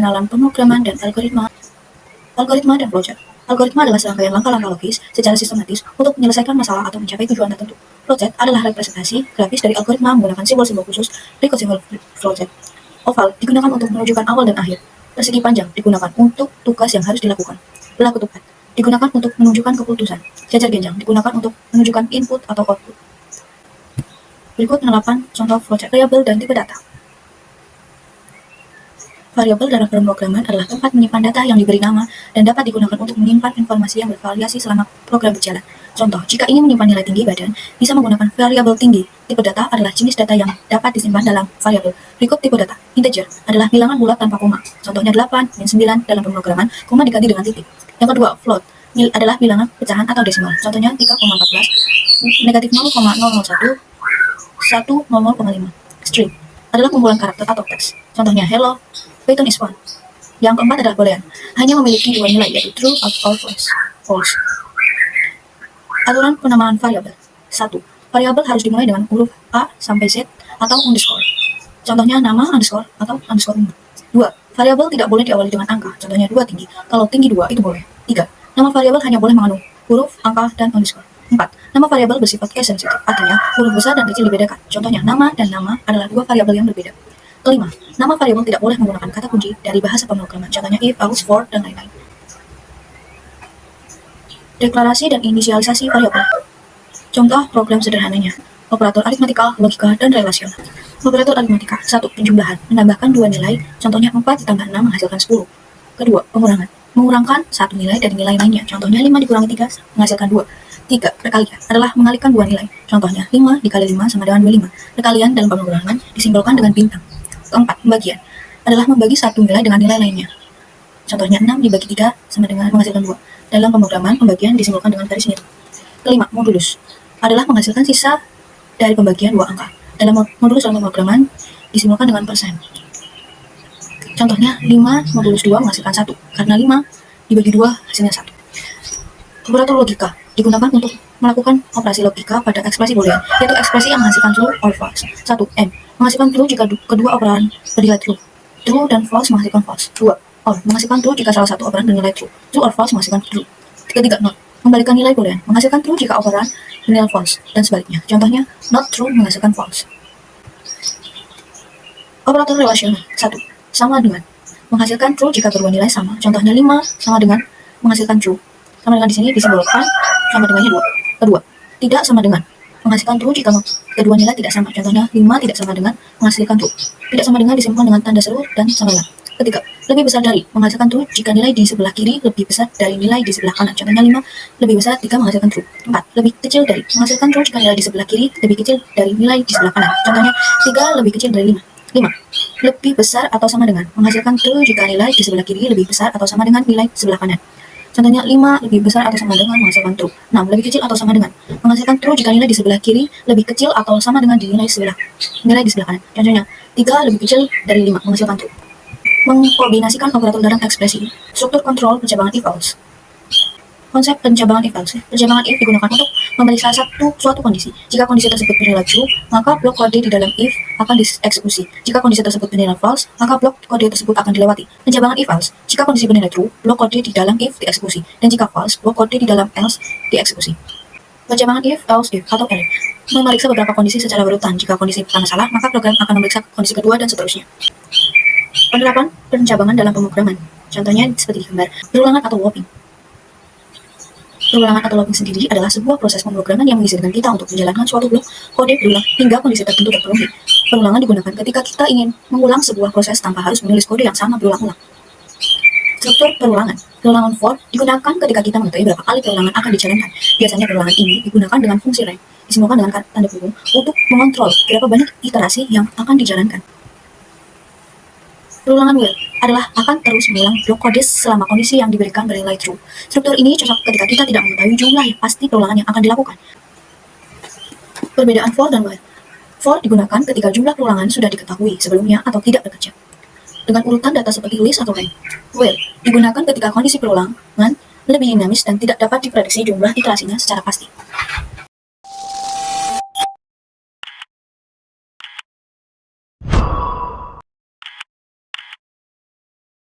pengenalan pemrograman dan algoritma. Algoritma dan flowchart. Algoritma adalah serangkaian langkah-langkah logis secara sistematis untuk menyelesaikan masalah atau mencapai tujuan tertentu. Flowchart adalah representasi grafis dari algoritma menggunakan simbol-simbol khusus. Berikut simbol flowchart. Oval digunakan untuk menunjukkan awal dan akhir. Persegi panjang digunakan untuk tugas yang harus dilakukan. Belah ketupat digunakan untuk menunjukkan keputusan. Jajar genjang digunakan untuk menunjukkan input atau output. Berikut penerapan contoh flowchart. Variabel dan tipe data. Variabel dalam pemrograman adalah tempat menyimpan data yang diberi nama dan dapat digunakan untuk menyimpan informasi yang bervariasi selama program berjalan. Contoh, jika ingin menyimpan nilai tinggi badan, bisa menggunakan variabel tinggi. Tipe data adalah jenis data yang dapat disimpan dalam variabel. Berikut tipe data. Integer adalah bilangan bulat tanpa koma. Contohnya 8, 9 dalam pemrograman, koma diganti dengan titik. Yang kedua, float adalah bilangan pecahan atau desimal. Contohnya 3,14, negatif 0,001, 1,0,5. String adalah kumpulan karakter atau teks. Contohnya hello, Python is fun. Yang keempat adalah boolean, hanya memiliki dua nilai yaitu true atau false. Aturan penamaan variabel. 1. Variabel harus dimulai dengan huruf A sampai Z atau underscore. Contohnya nama underscore atau underscore 5. 2. Variabel tidak boleh diawali dengan angka. Contohnya 2 tinggi. Kalau tinggi 2 itu boleh. 3. Nama variabel hanya boleh mengandung huruf, angka, dan underscore. 4. Nama variabel bersifat case sensitive, artinya huruf besar dan kecil dibedakan. Contohnya nama dan nama adalah dua variabel yang berbeda. 5. Nama variabel tidak boleh menggunakan kata kunci dari bahasa pemrograman. Contohnya if, else, for, dan lain-lain. Deklarasi dan inisialisasi variabel. Contoh program sederhananya. Operator aritmatika, logika, dan relasional. Operator aritmatika. 1. Penjumlahan. Menambahkan dua nilai. Contohnya 4 ditambah 6 menghasilkan 10. Kedua, pengurangan. Mengurangkan satu nilai dari nilai lainnya. Contohnya 5 dikurangi 3 menghasilkan 2. 3. Perkalian adalah mengalihkan dua nilai. Contohnya 5 dikali 5 sama dengan 25. Perkalian dalam pemrograman disimbolkan dengan bintang. Keempat, pembagian adalah membagi satu nilai dengan nilai lainnya. Contohnya 6 dibagi 3 sama dengan menghasilkan 2. Dalam pemrograman, pembagian disimbolkan dengan garis nilai. Kelima, modulus adalah menghasilkan sisa dari pembagian dua angka. Dalam modulus dalam pemrograman disimbolkan dengan persen. Contohnya 5 modulus 2 menghasilkan 1, karena 5 dibagi 2 hasilnya 1. Operator logika digunakan untuk melakukan operasi logika pada ekspresi boolean, yaitu ekspresi yang menghasilkan true or false. 1. M menghasilkan true jika kedua operan bernilai true. True dan false menghasilkan false. 2. Or menghasilkan true jika salah satu operan bernilai true. True or false menghasilkan true. Ketiga, not membalikan nilai boolean menghasilkan true jika operan bernilai false, dan sebaliknya. Contohnya, not true menghasilkan false. Operator relasional. 1. Sama dengan menghasilkan true jika kedua nilai sama. Contohnya 5 sama dengan menghasilkan true. Sama dengan di sini disimbolkan sama dengannya 2. Kedua, tidak sama dengan menghasilkan true jika kedua nilai tidak sama. Contohnya 5 tidak sama dengan menghasilkan true. Tidak sama dengan disimbolkan dengan tanda seru dan sama dengan. Ketiga, lebih besar dari menghasilkan true jika nilai di sebelah kiri lebih besar dari nilai di sebelah kanan. Contohnya 5 lebih besar jika menghasilkan true. 4. Lebih kecil dari menghasilkan true jika nilai di sebelah kiri lebih kecil dari nilai di sebelah kanan. Contohnya 3 lebih kecil dari 5. 5. Lebih besar atau sama dengan menghasilkan true jika nilai di sebelah kiri lebih besar atau sama dengan nilai di sebelah kanan. Contohnya 5 lebih besar atau sama dengan menghasilkan true. 6 lebih kecil atau sama dengan menghasilkan true jika nilai di sebelah kiri lebih kecil atau sama dengan nilai di sebelah kanan. Contohnya 3 lebih kecil dari 5 menghasilkan true. Mengkombinasikan operator dalam ekspresi. Struktur kontrol pencabangan if-else. Konsep pencabangan if-else. Pencabangan if digunakan untuk memeriksa suatu kondisi. Jika kondisi tersebut bernilai true, maka blok kode di dalam if akan dieksekusi. Jika kondisi tersebut bernilai false, maka blok kode tersebut akan dilewati. Pencabangan if-else. Jika kondisi bernilai true, blok kode di dalam if dieksekusi. Dan jika false, blok kode di dalam else dieksekusi. Pencabangan if, else if, atau elif. Memeriksa beberapa kondisi secara berurutan. Jika kondisi pertama salah, maka program akan memeriksa kondisi kedua dan seterusnya. Penerapan pencabangan dalam pemrograman. Contohnya seperti di gambar. Perulangan atau looping. Perulangan atau looping sendiri adalah sebuah proses pemrograman yang mengizinkan kita untuk menjalankan suatu blok kode berulang hingga kondisi tertentu terpenuhi. Perulangan digunakan ketika kita ingin mengulang sebuah proses tanpa harus menulis kode yang sama berulang-ulang. Struktur perulangan. Perulangan for digunakan ketika kita mengetahui berapa kali perulangan akan dijalankan. Biasanya perulangan ini digunakan dengan fungsi rank, disimbolkan dengan tanda kurung, untuk mengontrol berapa banyak iterasi yang akan dijalankan. Perulangan while adalah akan terus mengulang blok kode selama kondisi yang diberikan bernilai true. Struktur ini cocok ketika kita tidak mengetahui jumlah yang pasti perulangan yang akan dilakukan. Perbedaan for dan while. For digunakan ketika jumlah perulangan sudah diketahui sebelumnya atau tidak bekerja, dengan urutan data seperti list atau rank. While digunakan ketika kondisi perulangan lebih dinamis dan tidak dapat diprediksi jumlah iterasinya secara pasti.